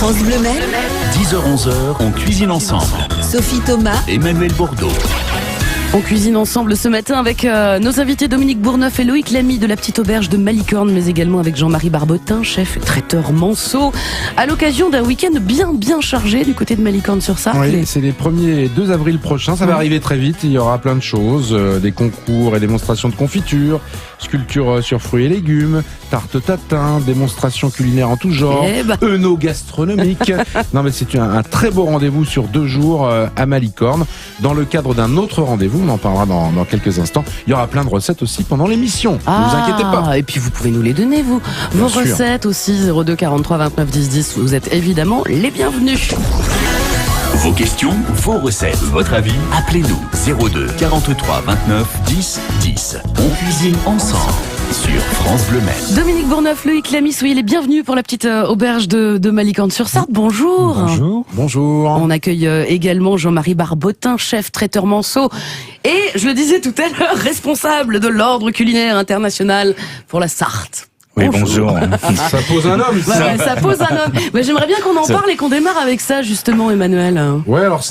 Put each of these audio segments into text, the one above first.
France Bleu Maine, 10h-11h, on cuisine ensemble. Sophie Thomas, Emmanuel Bordeaux. On cuisine ensemble ce matin avec nos invités Dominique Bourneuf et Loïc Lamy de la Petite Auberge de Malicorne, mais également avec Jean-Marie Barbotin, chef traiteur Manceau, à l'occasion d'un week-end bien chargé du côté de Malicorne-sur-Sarthe. Oui, c'est les 1er et 2 avril prochains, ça va arriver très vite, il y aura plein de choses, des concours et démonstrations de confiture, sculpture sur fruits et légumes, tarte tatin, démonstrations culinaires en tout genre, œno-gastronomique. Non mais c'est un très beau rendez-vous sur 2 jours à Malicorne, dans le cadre d'un autre rendez-vous. On en parlera dans quelques instants. Il y aura plein de recettes aussi pendant l'émission. Ne vous inquiétez pas. Et puis vous pouvez nous les donner, vous. Vos recettes aussi, 02 43 29 10 10. Vous êtes évidemment les bienvenus. Vos questions, vos recettes, votre avis, appelez-nous 02 43 29 10 10. On cuisine ensemble sur France Bleu Maine. Dominique Bourneuf, Loïc Lamy, soyez les bienvenus pour la petite auberge de Malicorne-sur-Sarthe. Bonjour. Bonjour. On accueille également Jean-Marie Barbotin, chef traiteur Manceau. Et, je le disais tout à l'heure, responsable de l'ordre culinaire international pour la Sarthe. Oui, bonjour. Ça pose un homme, ça. Ça pose un homme. Mais j'aimerais bien qu'on en parle et qu'on démarre avec ça, justement, Emmanuel. Ouais, alors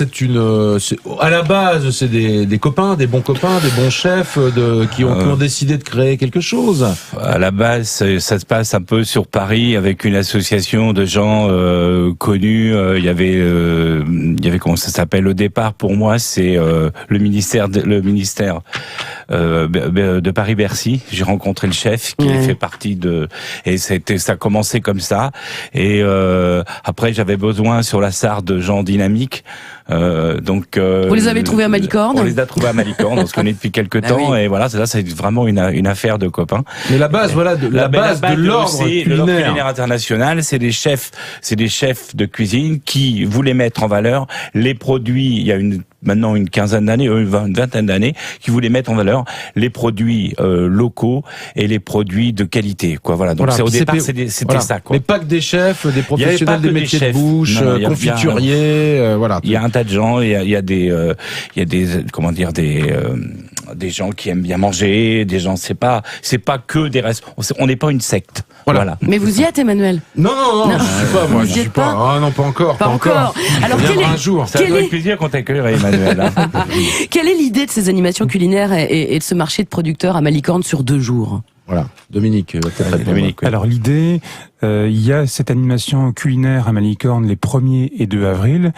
à la base, c'est des copains, des bons copains, des bons chefs qui ont décidé de créer quelque chose. À la base, ça se passe un peu sur Paris avec une association de gens connus. Il y avait comment ça s'appelle au départ pour moi, c'est le ministère de Paris-Bercy. J'ai rencontré le chef qui fait partie et ça a commencé comme ça. Et après, j'avais besoin sur la Sarthe de gens dynamiques. Vous les avez trouvés à Malicorne? On les a trouvés à Malicorne. On se connaît depuis quelques temps. Et voilà, c'est vraiment une affaire de copains. Mais la base, la base de l'ordre culinaire international, c'est des chefs de cuisine qui voulaient mettre en valeur les produits. Il y a maintenant une quinzaine d'années, une vingtaine d'années, qui voulaient mettre en valeur les produits locaux et les produits de qualité. Quoi, voilà. Donc au départ, c'était ça. Quoi. Mais pas que des chefs, des professionnels des métiers de bouche, confituriers, voilà. Il y a un tas de gens, il y a des gens qui aiment bien manger, des gens, c'est pas que des restes. On n'est pas une secte. Voilà. Mais vous y êtes, Emmanuel? Non, je suis pas, moi, je suis pas. Ah non, pas encore. Pas encore. Alors, un jour. Ça fait plaisir qu'on t'accueillerait, Emmanuel. Quelle est l'idée de ces animations culinaires et de ce marché de producteurs à Malicorne sur 2 jours? Voilà. Dominique, Dominique. Oui. Alors l'idée, il y a cette animation culinaire à Malicorne les 1er et 2 avril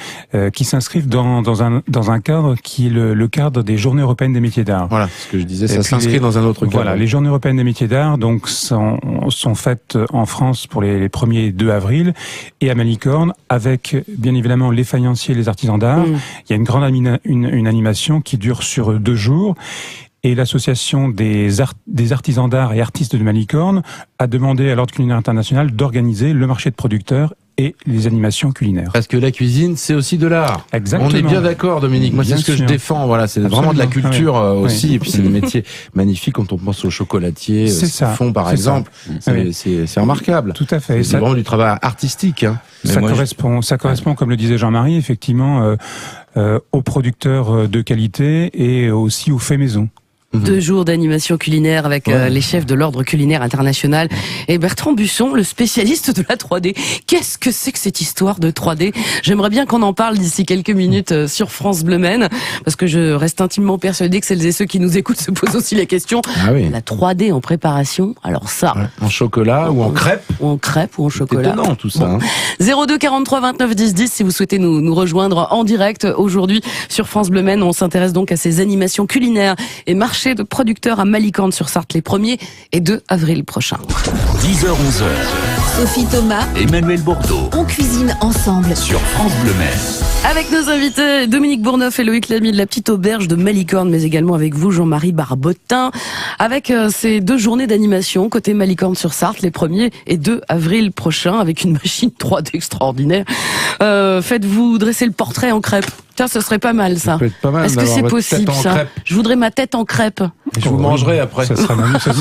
qui s'inscrivent dans un cadre qui est le cadre des Journées européennes des métiers d'art. Voilà, ce que je disais, ça s'inscrit dans un autre cadre. Voilà, les Journées européennes des métiers d'art donc sont faites en France pour les 1er et 2 avril et à Malicorne avec bien évidemment les faïenciers et les artisans d'art. Il y a une grande une animation qui dure sur 2 jours. Et l'association des artisans d'art et artistes de Malicorne a demandé à l'Ordre culinaire international d'organiser le marché de producteurs et les animations culinaires. Parce que la cuisine, c'est aussi de l'art. Exactement. On est bien d'accord, Dominique. Moi, c'est ce que je défends. Voilà, c'est vraiment de la culture aussi. Et puis, c'est des métiers magnifiques quand on pense aux chocolatiers, font par exemple. C'est remarquable. Tout à fait. C'est vraiment du travail artistique. Hein. Ça correspond, comme le disait Jean-Marie, effectivement, aux producteurs de qualité et aussi aux faits maison. 2 jours d'animation culinaire avec les chefs de l'Ordre culinaire international et Bertrand Busson, le spécialiste de la 3D. Qu'est-ce que c'est que cette histoire de 3D? J'aimerais bien qu'on en parle d'ici quelques minutes sur France Bleu Maine, parce que je reste intimement persuadée que celles et ceux qui nous écoutent se posent aussi la question. La 3D en préparation, alors ça... En chocolat ou en crêpe? Ou en crêpe ou en chocolat. C'est étonnant tout ça. Hein. 02 43 29 10 10 si vous souhaitez nous rejoindre en direct aujourd'hui sur France Bleu Maine. On s'intéresse donc à ces animations culinaires et marché de producteurs à Malicorne-sur-Sarthe les 1er et 2 avril prochains. 10h-11h, Sophie Thomas, Emmanuel Bordeaux. on cuisine ensemble Sur France Bleu Maine. Avec nos invités Dominique Bourneuf et Loïc Lamy de la Petite Auberge de Malicorne, mais également avec vous Jean-Marie Barbotin, avec ces 2 journées d'animation côté Malicorne-sur-Sarthe les 1er et 2 avril prochains avec une machine 3D extraordinaire. Faites-vous dresser le portrait en crêpe. Tiens, ce serait pas mal ça. Ça peut être pas mal. Est-ce que c'est possible ça? Je voudrais ma tête en crêpe. Et je vous mangerai après. Ça sera magnifique.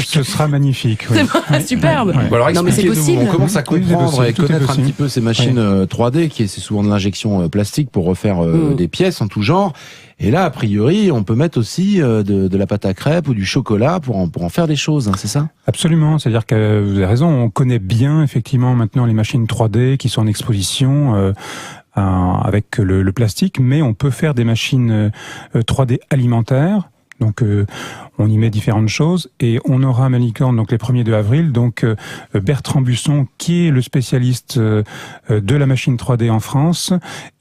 Ce sera magnifique. Oui. C'est superbe. Bon, alors non mais c'est expliquez-nous, possible. on commence à comprendre et connaître un petit peu ces machines 3D. 3D, c'est souvent de l'injection plastique pour refaire des pièces en tout genre. Et là, a priori, on peut mettre aussi de la pâte à crêpes ou du chocolat pour en faire des choses, hein, c'est ça? Absolument, c'est-à-dire que vous avez raison, on connaît bien effectivement maintenant les machines 3D qui sont en exposition avec le plastique, mais on peut faire des machines 3D alimentaires. Donc on y met différentes choses et on aura à Malicorne donc les 1er 2 avril donc Bertrand Busson qui est le spécialiste de la machine 3D en France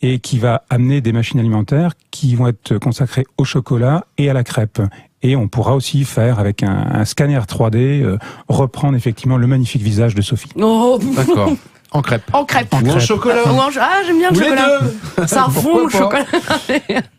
et qui va amener des machines alimentaires qui vont être consacrées au chocolat et à la crêpe. Et on pourra aussi faire avec un scanner 3D reprendre effectivement le magnifique visage de Sophie. Oh. D'accord. En crêpe. En crêpe. Ou en chocolat. Ah, j'aime bien le chocolat. Ça fond le chocolat.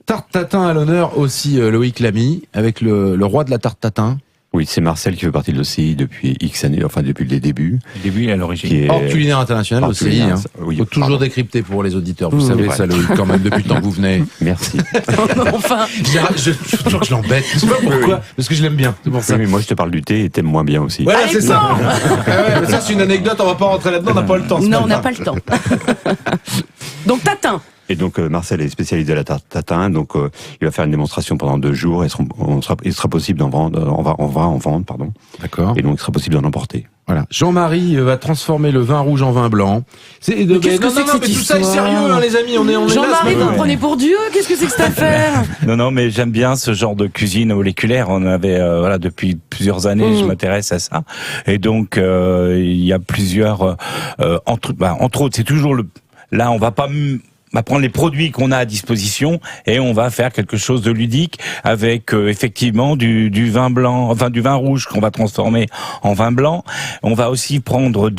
Tarte tatin à l'honneur aussi, Loïc Lamy, avec le roi de la tarte tatin. Oui, c'est Marcel qui fait partie de l'OCI depuis X années, enfin depuis les débuts. Le début à l'origine. Hors culinaire international, Hors l'OCI. culinaire, Il faut toujours décrypter pour les auditeurs. Vous C'est savez vrai. ça, Loïc, quand même, depuis le temps que vous venez. Merci. Enfin. Je toujours que je l'embête. Je sais pas pourquoi, parce que je l'aime bien. C'est pour ça. Oui, mais moi je te parle du thé et t'aimes moins bien aussi. Voilà, Allez, c'est ça. bon. Mais ça, c'est une anecdote, on va pas rentrer là-dedans, on n'a pas le temps. Non, on n'a pas le temps. Donc, tatin. Et donc Marcel est spécialiste de la tarte tatin, donc il va faire une démonstration pendant 2 jours. Et il sera possible d'en vendre. On va en vendre, pardon. D'accord. Et donc il sera possible d'en emporter. Voilà. Jean-Marie va transformer le vin rouge en vin blanc. Qu'est-ce que c'est que cette mais tout ça est histoire sérieux, hein, les amis. On est là. Jean-Marie, vous me prenez pour Dieu? Qu'est-ce que c'est que cette affaire? Non, mais j'aime bien ce genre de cuisine moléculaire. On avait, depuis plusieurs années, je m'intéresse à ça. Et donc, il y a plusieurs, entre autres, c'est toujours là, on va pas va prendre les produits qu'on a à disposition et on va faire quelque chose de ludique avec effectivement du vin blanc, enfin du vin rouge qu'on va transformer en vin blanc. On va aussi prendre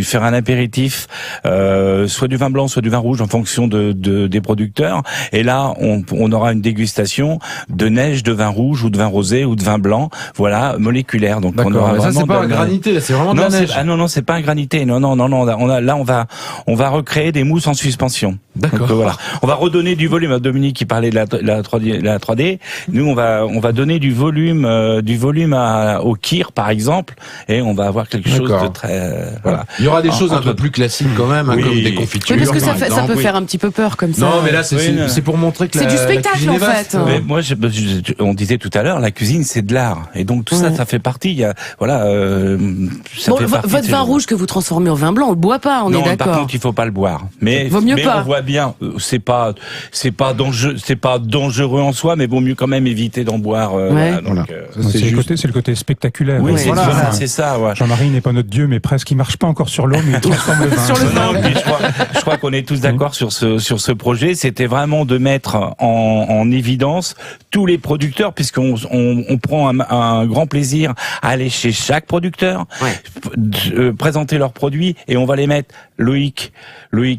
faire un apéritif, soit du vin blanc, soit du vin rouge en fonction des producteurs. Et là, on aura une dégustation de neige, de vin rouge ou de vin rosé ou de vin blanc, voilà, moléculaire. Donc on aura ça c'est pas un granité, c'est vraiment de la neige. Non, c'est pas un granité. Non. On va recréer des mousses en suspension. D'accord. Donc, voilà. On va redonner du volume. Dominique qui parlait de la 3D. Nous, on va donner du volume au kir, par exemple, et on va avoir quelque chose de très, voilà. Il y aura des choses un peu plus classiques quand même, hein, comme des confitures. Oui, parce que ça peut faire un petit peu peur comme ça. Non, mais là, c'est pour montrer que c'est du spectacle en fait. Mais moi, on disait tout à l'heure, la cuisine, c'est de l'art. Et donc, tout ça fait partie. Il y a, voilà, votre vin rouge que vous transformez en vin blanc, on le boit pas, on est d'accord. Par contre, il faut pas le boire. Mais vaut mieux pas. On voit bien, c'est pas dangereux en soi, mais vaut mieux quand même éviter d'en boire. Voilà, donc, c'est le côté spectaculaire. Oui, c'est ça. Ouais. Jean-Marie n'est pas notre dieu, mais presque il marche pas encore sur l'eau, mais il transforme le vin. Sur le vin. Je crois qu'on est tous d'accord sur ce projet. C'était vraiment de mettre en évidence tous les producteurs, puisqu'on prend un grand plaisir à aller chez chaque producteur, présenter leurs produits, et on va les mettre. Loïc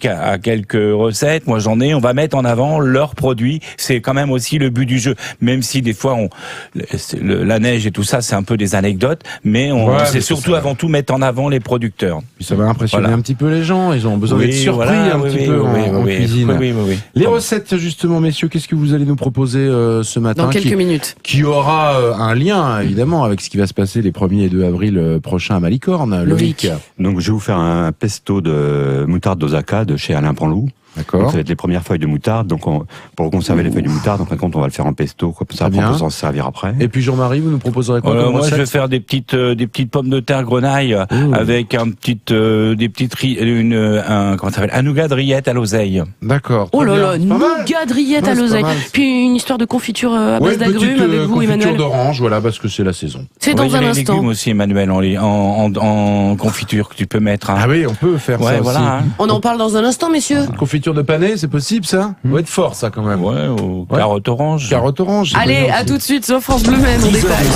a quelques recettes, moi j'en ai. On va mettre en avant leurs produits. C'est quand même aussi le but du jeu, même si des fois la neige et tout ça, c'est un peu des anecdotes, mais c'est surtout avant tout mettre en avant les producteurs. Ça va impressionner un petit peu les gens. Ils ont besoin d'être surpris un petit peu en cuisine. Oui. Les recettes, justement, messieurs, qu'est-ce que vous allez nous proposer ce matin? Dans quelques minutes. Qui aura un lien, évidemment, avec ce qui va se passer les 1er et 2 avril prochains à Malicorne. Loïc. Donc, je vais vous faire un pesto de moutarde d'Osaka de chez Alain Panlou. D'accord. Donc, ça va être les premières feuilles de moutarde. Donc, pour conserver les feuilles de moutarde, en fin de compte, on va le faire en pesto, comme ça, on peut s'en servir après. Et puis, Jean-Marie, vous nous proposerez quoi comme moi, recette? je vais faire des petites pommes de terre grenaille avec un nougat de rillettes à l'oseille. D'accord. Oh là là, nougat de rillettes à l'oseille. Puis une histoire de confiture à base d'agrumes avec vous, Emmanuel. Confiture d'orange, voilà, parce que c'est la saison. C'est dans un les instant. légumes aussi, Emmanuel, en confiture que tu peux mettre. Hein. Ah oui, on peut faire ça voilà, aussi. hein. On en parle dans un instant, messieurs. Confiture de panais, c'est possible ça? Doit être fort ça quand même. Ouais, ou carotte orange. Carotte orange. Allez, à tout de suite sur France Bleu Maine, on détaille.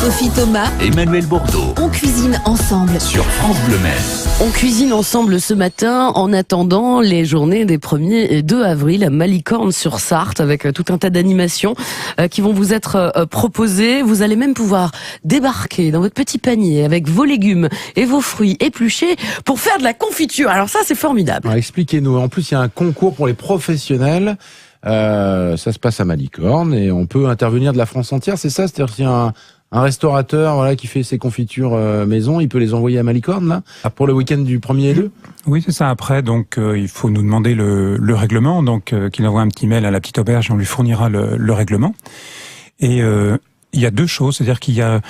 Sophie Thomas, Emmanuel Bordeaux on cuisine ensemble. sur France Bleu Maine. On cuisine ensemble ce matin en attendant les journées des 1er et 2 avril à Malicorne-sur-Sarthe avec tout un tas d'animations qui vont vous être proposées. Vous allez même pouvoir débarquer dans votre petit panier avec vos légumes et vos fruits épluchés pour faire de la confiture. Alors ça, c'est formidable. Alors, expliquez-nous. En plus, il y a un concours pour les professionnels. Ça se passe à Malicorne et on peut intervenir de la France entière, c'est ça? C'est-à-dire qu'il y a Un restaurateur, voilà, qui fait ses confitures maison, il peut les envoyer à Malicorne, là, pour le week-end du 1er et 2? Oui, c'est ça. Après, donc, il faut nous demander le règlement, donc qu'il envoie un petit mail à la petite auberge, on lui fournira le règlement. Et il y a deux choses, c'est-à-dire qu'il y a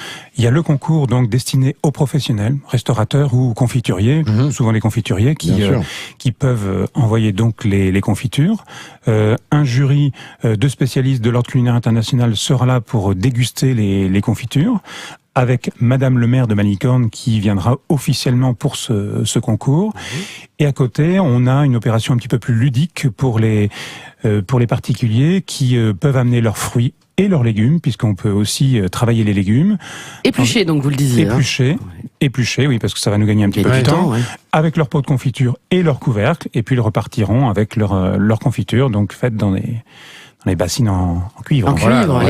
le concours donc destiné aux professionnels, restaurateurs ou confituriers, souvent les confituriers qui peuvent envoyer donc les confitures. Un jury de spécialistes de l'Ordre culinaire international sera là pour déguster les confitures, avec Madame le maire de Malicorne qui viendra officiellement pour ce concours. Et à côté, on a une opération un petit peu plus ludique pour les particuliers qui peuvent amener leurs fruits et leurs légumes, puisqu'on peut aussi travailler les légumes. Éplucher, donc vous le disiez. Éplucher, oui, parce que ça va nous gagner un petit peu de temps. Ouais. Avec leur pot de confiture et leur couvercle, et puis ils repartiront avec leur confiture, donc faite dans les bassines en cuivre. En cuivre,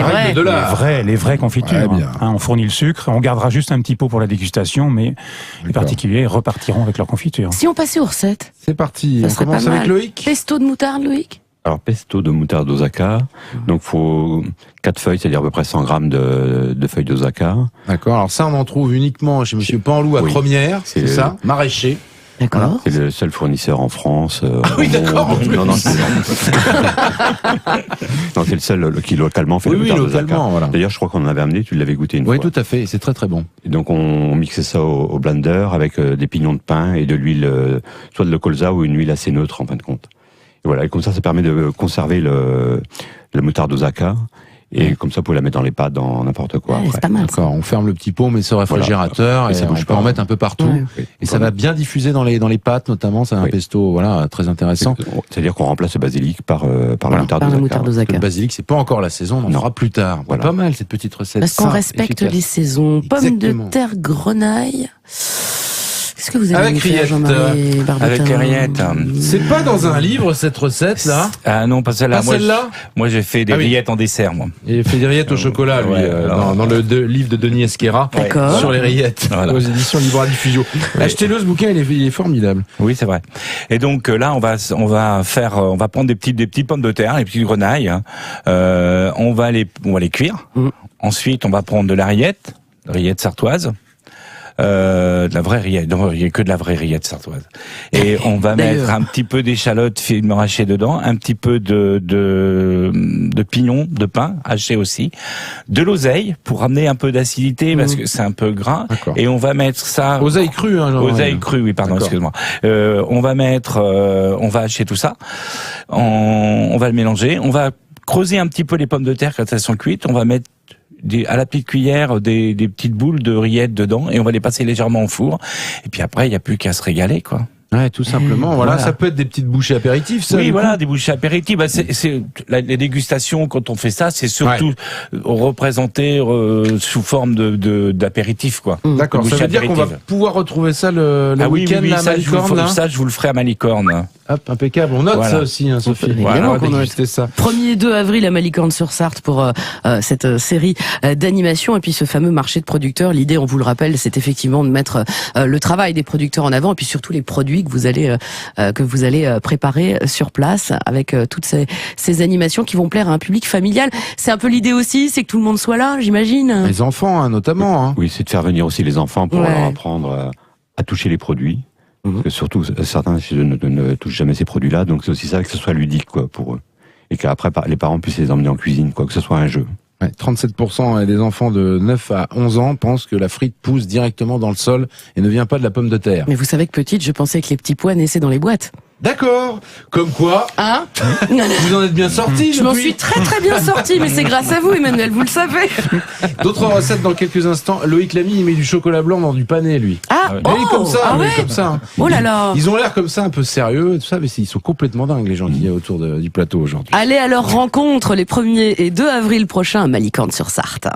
les vraies confitures. Ouais, on fournit le sucre, on gardera juste un petit pot pour la dégustation, mais les particuliers repartiront avec leur confiture. Si on passait aux recettes, c'est parti. On commence avec Loïc. Pesto de moutarde, Loïc. Alors, pesto de moutarde d'Osaka. Donc, faut 4 feuilles, c'est-à-dire à peu près 100 grammes de feuilles d'Osaka. D'accord. Alors ça, on en trouve uniquement chez Monsieur Panlou à Première, c'est ça, maraîcher. D'accord. Voilà. C'est le seul fournisseur en France. Oui, d'accord. Non, c'est le seul qui localement fait le moutarde d'Osaka. Voilà. D'ailleurs, je crois qu'on en avait amené, tu l'avais goûté une fois. Oui, tout à fait, c'est très très bon. Et donc, on mixait ça au blender avec des pignons de pain et de l'huile, soit de le colza ou une huile assez neutre en fin de compte. Et voilà, et comme ça permet de conserver la moutarde d'Osaka. Et comme ça, vous pouvez la mettre dans les pâtes, dans n'importe quoi. C'est pas mal. D'accord, on ferme le petit pot, on met ça au réfrigérateur, voilà. et on peut en mettre un peu partout. Ouais. Et ça va bien diffuser dans les pâtes, notamment. C'est un pesto, voilà, très intéressant. C'est-à-dire qu'on remplace le basilic par la moutarde d'Osaka. Le basilic, c'est pas encore la saison, on en fera plus tard. Voilà. Pas mal, cette petite recette. Parce qu'on respecte les saisons. Pommes de terre, grenaille. Qu'est-ce que vous avez avec rillettes, avec les rillettes. C'est pas dans un livre cette recette là? Ah non, pas celle-là. Moi j'ai fait des rillettes en dessert, moi. Il fait des rillettes au chocolat, lui, dans le livre de Denis Esquerra sur les rillettes, aux éditions Libre à Diffusion. Achetez-le, ce bouquin, il est formidable. Oui, c'est vrai. Et donc là, on va prendre des petites pommes de terre, des petites grenailles. On va les cuire. Ensuite, on va prendre de la rillette sartoise. De la vraie rillette, non, il n'y a que de la vraie rillette sartoise. Et on va mettre un petit peu d'échalote finement hachée dedans, un petit peu de pignon de pain haché aussi, de l'oseille pour ramener un peu d'acidité parce que c'est un peu gras. D'accord. Et on va mettre ça. Oseille crue, hein, genre. Oseille crue, oui, pardon, excuse-moi. On va hacher tout ça. On va le mélanger. On va creuser un petit peu les pommes de terre quand elles sont cuites. On va mettre à la petite cuillère des petites boules de rillettes dedans et on va les passer légèrement au four et puis après il n'y a plus qu'à se régaler quoi. Ouais, tout simplement. Voilà, ça peut être des petites bouchées apéritives, ça. Oui, voilà, des bouchées apéritives. Bah, les dégustations quand on fait ça, c'est surtout représenté sous forme d'apéritif, quoi. D'accord. Ça veut dire qu'on va pouvoir retrouver ça le week-end à Malicorne. Ça, je vous le ferai à Malicorne. Hop, impeccable. On note ça aussi, hein, Sophie. Voilà, on note ça. 1er et 2 avril à Malicorne-sur-Sarthe pour cette série d'animation et puis ce fameux marché de producteurs. L'idée, on vous le rappelle, c'est effectivement de mettre le travail des producteurs en avant et puis surtout les produits que vous allez préparer sur place avec toutes ces animations qui vont plaire à un public familial. C'est un peu l'idée aussi, c'est que tout le monde soit là, j'imagine. Les enfants, hein, notamment. Hein. Oui, c'est de faire venir aussi les enfants pour leur apprendre à toucher les produits. Parce que surtout, certains ne touchent jamais ces produits-là, donc c'est aussi ça, que ce soit ludique quoi, pour eux. Et qu'après, les parents puissent les emmener en cuisine, quoi, que ce soit un jeu. Ouais, 37% des enfants de 9 à 11 ans pensent que la frite pousse directement dans le sol et ne vient pas de la pomme de terre. Mais vous savez que petite, je pensais que les petits pois naissaient dans les boîtes. D'accord. Comme quoi, hein? Vous en êtes bien sortis. Je m'en suis très très bien sortie, mais c'est grâce à vous, Emmanuel, vous le savez. D'autres recettes dans quelques instants. Loïc Lamy, il met du chocolat blanc dans du pané, lui. Ah, il est comme ça, comme ça. Hein. Oh là là. Ils ont l'air comme ça, un peu sérieux, tout ça, mais ils sont complètement dingues, les gens qui y a autour du plateau aujourd'hui. Allez à leur rencontre les 1er et 2 avril prochains à Malicorne-sur-Sarthe.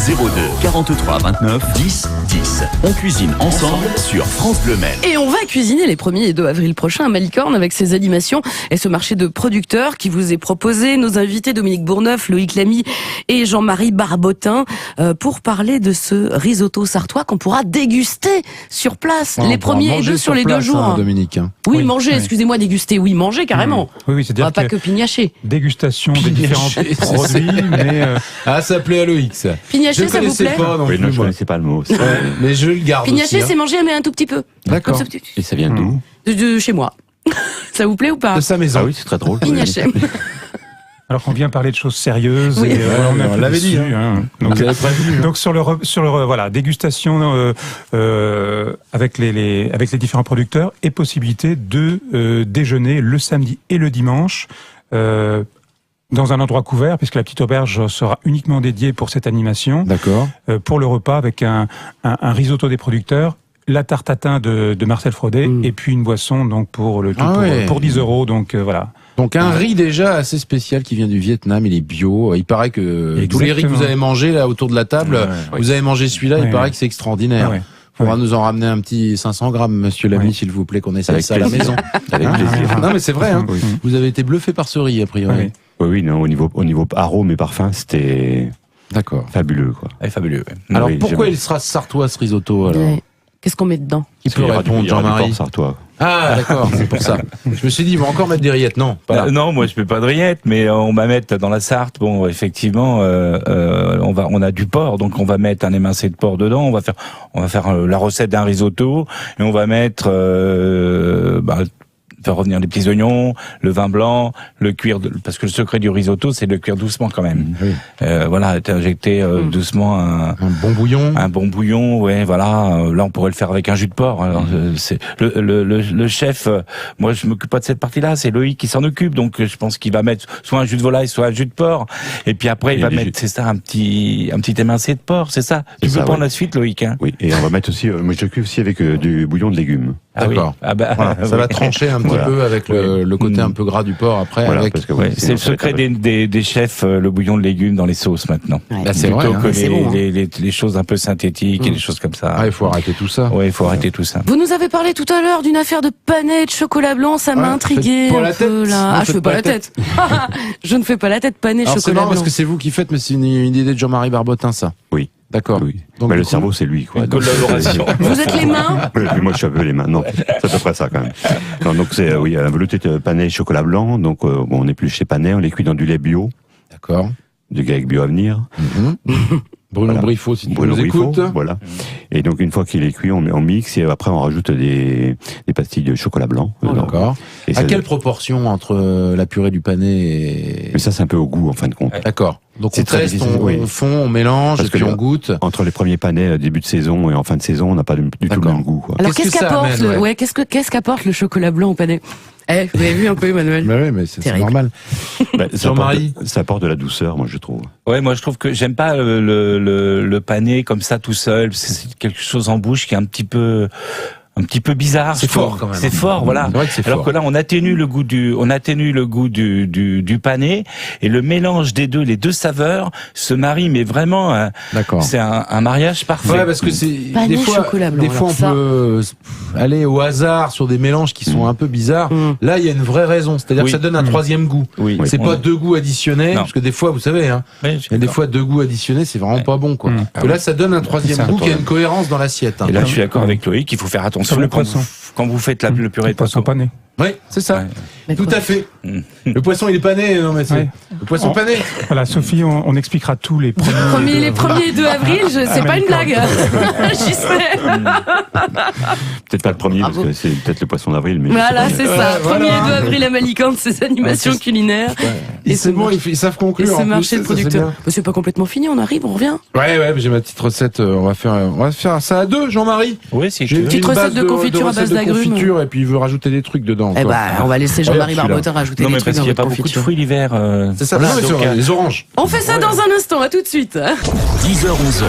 02 43 29 10 10. On cuisine ensemble sur France Bleu Maine. Et on va cuisiner les 1er et 2 avril prochains à Malicorne avec ces animations et ce marché de producteurs qui vous est proposé. Nos invités Dominique Bourneuf, Loïc Lamy et Jean-Marie Barbotin pour parler de ce risotto sartois qu'on pourra déguster sur place les 1er et 2 sur les 2 jours. Hein, Dominique. Hein. Oui, manger, excusez-moi, déguster. Oui, manger carrément. Oui, c'est-à-dire on va pas que pignacher. Dégustation des différents produits, mais ça plaît à Loïc, ça. Pignaché, ça vous plaît? Pas non Oui, plus, non, je moi. connaissais pas le mot. Ouais, mais je le garde Pignaché, aussi. c'est manger mais un tout petit peu. D'accord. Comme ça, Et ça vient d'où? de chez moi. Ça vous plaît ou pas? De sa maison. Ah oui, c'est très drôle. Pignaché. Alors qu'on vient parler de choses sérieuses, Oui. et on est un on peu l'avait dit, déçus, hein. Donc, Vous avez prévenu, hein. donc sur le voilà, dégustation avec les différents producteurs et possibilité de déjeuner le samedi et le dimanche dans un endroit couvert, puisque la petite auberge sera uniquement dédiée pour cette animation, D'accord. pour le repas avec un risotto des producteurs, la tarte tatin de Marcel Fraudet, et puis une boisson donc pour le tout pour 10 €. Donc voilà. Donc un riz déjà assez spécial qui vient du Vietnam, il est bio. Il paraît que tous les riz que vous avez mangés là autour de la table, vous avez mangé celui-là, il paraît que c'est extraordinaire. Ouais. Faudra nous en ramener un petit 500 grammes, monsieur l'ami, s'il vous plaît, qu'on essaye Avec ça à la plaisir. maison. Avec plaisir. Non mais c'est vrai, hein. Oui. Vous avez été bluffé par ce riz, a priori. Oui. Oui, non, au niveau arôme et parfum, c'était D'accord. fabuleux, quoi. C'est fabuleux. Ouais. Alors Oui, pourquoi j'aime. il sera sartois ce risotto alors? Ouais. Qu'est-ce qu'on met dedans? Qui peut Il y aura répondre, il y aura du Jean-Marie? porc sartois. Ah d'accord, c'est pour ça. Je me suis dit, ils vont encore mettre des rillettes. Non, pas là. Non, moi je fais pas de rillettes, mais on va mettre dans la Sarthe. Bon, effectivement, on a du porc, donc on va mettre un émincé de porc dedans. On va faire la recette d'un risotto et on va mettre faire revenir les petits oignons, le vin blanc, le cuire, parce que le secret du risotto, c'est de le cuire doucement quand même. Oui. Voilà, injecter doucement Un bon bouillon. un bon bouillon, ouais, voilà. Là, on pourrait le faire avec un jus de porc. Alors, c'est le chef. Moi, je m'occupe pas de cette partie-là. C'est Loïc qui s'en occupe. Donc, je pense qu'il va mettre soit un jus de volaille, soit un jus de porc. Et puis après, il va mettre, c'est ça, un petit émincé de porc, c'est ça. Tu peux prendre la suite, Loïc, hein. Oui, et on va mettre aussi, moi je le cuis aussi avec du bouillon de légumes. Ah oui. D'accord. Ah bah, Voilà, ça va trancher un petit peu avec le côté un peu gras du porc après. Voilà, avec... parce que ouais, c'est le secret des chefs, le bouillon de légumes dans les sauces maintenant. Ouais. Là, c'est vrai. Plutôt Hein. que C'est bon, hein. les choses un peu synthétiques et des choses comme ça. Ah, il faut arrêter tout ça. Ouais, il faut arrêter tout ça. Vous nous avez parlé tout à l'heure d'une affaire de panais de chocolat blanc, ça m'a Ouais, intrigué faites pas un la peu tête. là. Non, Ah, je faites fais pas la tête. Je ne fais pas la tête, panais Alors c'est chocolat marrant blanc. parce que c'est vous qui faites, mais c'est une idée de Jean-Marie Barbotin, ça. Oui. D'accord. Oui. Donc, Mais du le coup- cerveau, c'est lui, quoi. Une Donc, collaboration. Vous êtes les mains? Oui, puis moi je suis un peu les mains. Non, c'est à peu près ça quand même. Non, donc c'est oui, un velouté de panais chocolat blanc. Donc bon, on épluche chez panais, on les cuit dans du lait bio, D'accord. du GAEC bio Avenir. Bruno Voilà. Briffaut, si tu Bruno nous Briffaut, écoutes. voilà. Et donc une fois qu'il est cuit, on mixe et après on rajoute des pastilles de chocolat blanc. dedans. D'accord. Et À ça- quelle proportion entre la purée du panais et... Mais ça c'est un peu au goût en fin de compte. D'accord. Donc on C'est très teste, difficile, oui. on fond, on mélange, Parce et puis que on le- goûte. Entre les premiers panais début de saison et en fin de saison, on n'a pas du tout le D'accord. même goût, quoi. Alors Qu'est-ce qu'est-ce que ça qu'apporte amène, le... ouais. qu'est-ce qu'apporte le chocolat blanc au panais? Eh, vous avez vu un peu, Emmanuel? Mais oui, mais c'est Terrible. normal. Bah, ça Jean-Marie apporte de la douceur, moi je trouve. Ouais, moi je trouve que j'aime pas le pané comme ça tout seul. C'est quelque chose en bouche qui est un petit peu bizarre. C'est je trouve. fort, quand même. C'est fort, voilà. C'est vrai que c'est Alors fort. que là, on atténue le goût du pané et le mélange des deux, les deux saveurs se marient, mais vraiment, D'accord. c'est un mariage parfait. Ouais, parce que c'est Pané des fois, chocolat blanc, des fois on alors ça. peut aller au hasard sur des mélanges qui sont un peu bizarres. Là, il y a une vraie raison, c'est-à-dire Oui. que ça donne un troisième goût. Oui. C'est On- pas deux goûts additionnés, Non. parce que des fois, vous savez, hein, Oui, il y a des fois deux goûts additionnés, c'est vraiment pas bon, quoi. Que là, ça donne un troisième C'est un goût qui a problème. une cohérence dans l'assiette. Hein. Et là, je suis d'accord avec Loïc, il faut faire attention Comme le quand poisson. quand vous faites le purée de poisson poisson. pané. Oui, c'est ça. Mais Tout quoi à fait. Le poisson, il est pané, non mais c'est Ouais. le poisson Oh. pané. Voilà, Sophie, on expliquera tous les premiers. Les 1er et 2 avril, c'est pas une blague. J'y serai. Peut-être pas le premier, Bravo. parce que c'est peut-être le poisson d'avril, mais. Voilà, c'est ça. 1er voilà. et 2 avril à Malicante, ces animations Ouais, culinaires. Et Et c'est ce bon, marché- ils savent conclure. Et en ce plus, marché de ça, c'est producteurs. bien. Bah, c'est pas complètement fini, on arrive, on revient. Ouais, j'ai ma petite recette. On va faire ça à deux, Jean-Marie. Oui, si J'ai tu veux. Petite une recette base de confiture à recette base de d'agrumes. confiture, et puis il veut rajouter des trucs dedans. Eh quoi. ben, on va laisser Jean-Marie Regarde, Barbotin rajouter Non, des mais trucs parce dans qu'il n'y a votre pas beaucoup de confiture. fruits l'hiver. C'est ça, Voilà, non, mais donc, c'est les oranges. On fait ça dans un instant, à tout de suite. 10h-11h,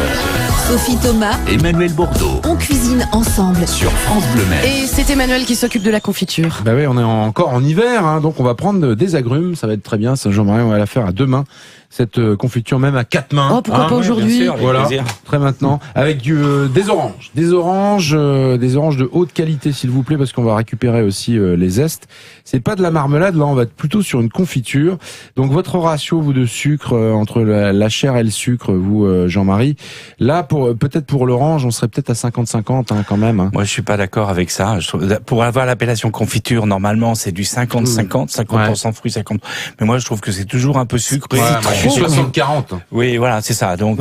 Sophie Thomas, Emmanuel Bordeaux on cuisine ensemble. sur France Bleu Mer. Et c'est Emmanuel qui s'occupe de la confiture. Bah oui, on est encore en hiver, hein, donc on va prendre des agrumes, ça va être très bien. Ça, Jean-Marie, on va la faire à deux mains. Cette confiture même à quatre mains. Oh, pourquoi hein. pas aujourd'hui? Bien sûr, avec Voilà, plaisir. très maintenant, avec des oranges, des oranges de haute qualité s'il vous plaît, parce qu'on va récupérer aussi les zestes. C'est pas de la marmelade, là on va être plutôt sur une confiture. Donc votre ratio vous de sucre entre la chair et le sucre, vous Jean-Marie. Là peut-être pour l'orange, on serait peut-être à 50-50 hein, quand même. Hein. Moi, je suis pas d'accord avec ça. Je trouve, pour avoir l'appellation confiture, normalement, c'est du 50-50, 50% fruits, 50%. Mais moi, je trouve que c'est toujours un peu sucré. Ouais, suis 60-40. Oui, voilà, c'est ça. Donc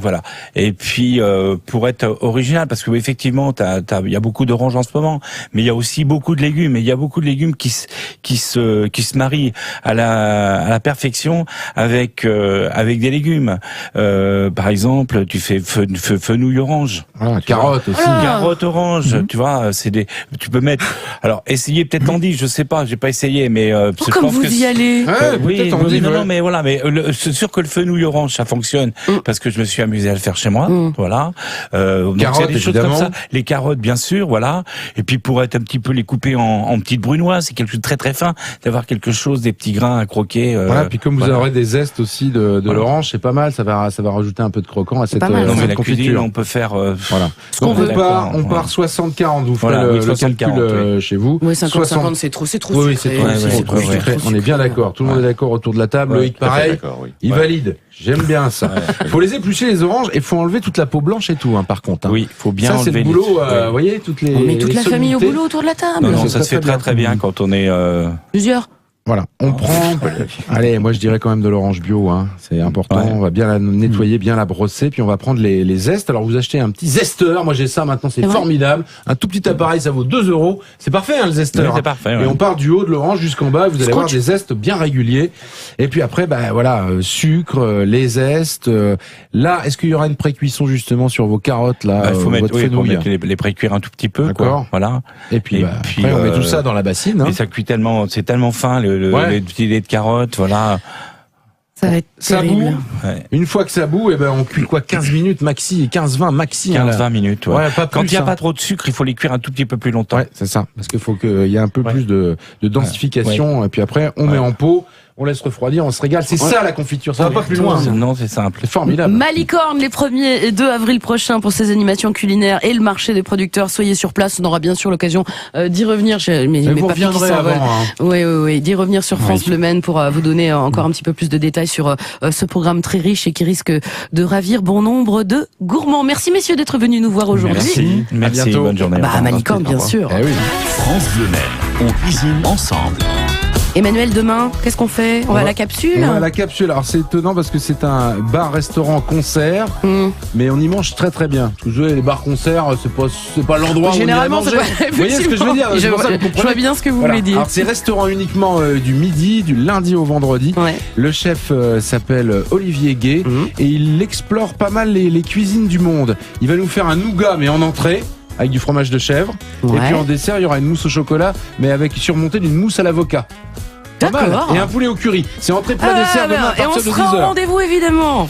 voilà. Et puis pour être original, parce que effectivement, il y a beaucoup d'oranges en ce moment, mais il y a aussi beaucoup de légumes. Et il y a beaucoup de légumes qui se marient à la perfection avec des légumes. Par exemple, tu fais fenouil orange. Ah, carotte aussi. Carotte orange, tu vois, tu peux mettre. Alors, essayez peut-être endive, je sais pas, j'ai pas essayé, mais je Comme pense vous que y allez. Ouais, oui, peut-être endive, non, ouais. mais voilà, mais c'est sûr que le fenouil orange, ça fonctionne parce que je me suis amusé à le faire chez moi, voilà. Donc Carottes, il y a des choses évidemment. comme ça, les carottes, bien sûr, voilà. Et puis pour être un petit peu les couper en petites brunoises, c'est quelque chose de très très fin, d'avoir quelque chose, des petits grains à croquer. Voilà, puis comme vous voilà. aurez des zestes aussi de Voilà. l'orange, c'est pas mal, ça va rajouter un peu de croquant à cette, pas mal, Non, mais cette la cuisine, confiture. on peut faire. Voilà. qu'on Donc veut. on part 60-40, vous ferez Voilà, le oui, 60-40, calcul chez vous. Oui, 50-50, c'est trop Oui, sucré. c'est trop, Ouais, c'est ouais, trop ouais, sucré. ouais. On est bien d'accord, tout le monde est d'accord autour de la table. Ouais, Loïc, Tout à fait pareil, d'accord, oui. il Ouais. valide. J'aime bien ça. Faut les éplucher les oranges et faut enlever toute la peau blanche et tout, hein, par contre. Hein. Oui, faut bien ça c'est enlever le boulot. les- Vous voyez toutes les. On met toute les la famille au sommités. boulot autour de la table. Non, non, c'est ça se fait très très bien. bien quand on est. Plusieurs. Voilà, on prend. Allez, moi je dirais quand même de l'orange bio, hein. C'est important. Ouais. On va bien la nettoyer, bien la brosser, puis on va prendre les zestes. Alors vous achetez un petit zesteur. Moi j'ai ça maintenant, c'est C'est vrai formidable. Un tout petit appareil, ça vaut 2 €. C'est parfait, hein, le zesteur. Oui, c'est hein. parfait. Et Ouais. on part du haut de l'orange jusqu'en bas. Vous allez avoir des zestes bien réguliers. Et puis après, bah voilà, sucre, les zestes. Là, est-ce qu'il y aura une pré-cuisson justement sur vos carottes là, Bah, il faut mettre, votre oui, faut fenouil. mettre les précuire un tout petit peu, D'accord. quoi. Voilà. Et puis, Et bah, puis, après, on met tout ça dans la bassine. Hein. Et ça cuit tellement, c'est tellement fin, Ouais. les petits lait de carotte, voilà. Ça va être Ça terrible. bout. Ouais. Une fois que ça bout, et ben on cuit quoi 15 minutes maxi, 15-20 maxi. hein, là. 15-20 minutes, ouais. Ouais, pas plus. Quand il n'y a hein. pas trop de sucre, il faut les cuire un tout petit peu plus longtemps. Ouais, c'est ça. Parce qu'il faut qu'il y ait un peu Ouais. plus de densification. Et puis après, on met en pot, on laisse refroidir, on se régale. C'est ça la confiture. Ça va pas plus loin. Non, c'est simple. C'est formidable. Malicorne, les 1er et 2 avril prochains pour ses animations culinaires et le marché des producteurs. Soyez sur place, on aura bien sûr l'occasion d'y revenir. Mais vous reviendrez avant. Hein. Oui, d'y revenir sur France Bleu Maine pour vous donner encore un petit peu plus de détails sur ce programme très riche et qui risque de ravir bon nombre de gourmands. Merci messieurs d'être venus nous voir aujourd'hui. Merci. Merci. bientôt. Bonne journée. Bah, à Malicorne, bien sûr. Eh oui. France Bleu Maine, on cuisine ensemble. Emmanuel, demain, qu'est-ce qu'on fait? On va à la capsule? On va à la capsule. Alors c'est étonnant parce que c'est un bar-restaurant-concert, mais on y mange très très bien. Parce que vous savez, les bars-concerts, c'est pas l'endroit Généralement, où on irait manger. c'est pas... Vous voyez ce que je veux dire? C'est pour ça que vous Je comprenez. vois bien ce que vous Voilà. voulez dire. Alors c'est restaurant uniquement du midi, du lundi au vendredi. Ouais. Le chef s'appelle Olivier Gay et il explore pas mal les cuisines du monde. Il va nous faire un nougat mais en entrée avec du fromage de chèvre. Ouais. Et puis en dessert, il y aura une mousse au chocolat mais avec surmontée d'une mousse à l'avocat. Pas mal. D'accord. Et un poulet au curry. C'est entrée plat dessert demain à et on partir de sera au 10h. rendez-vous évidemment.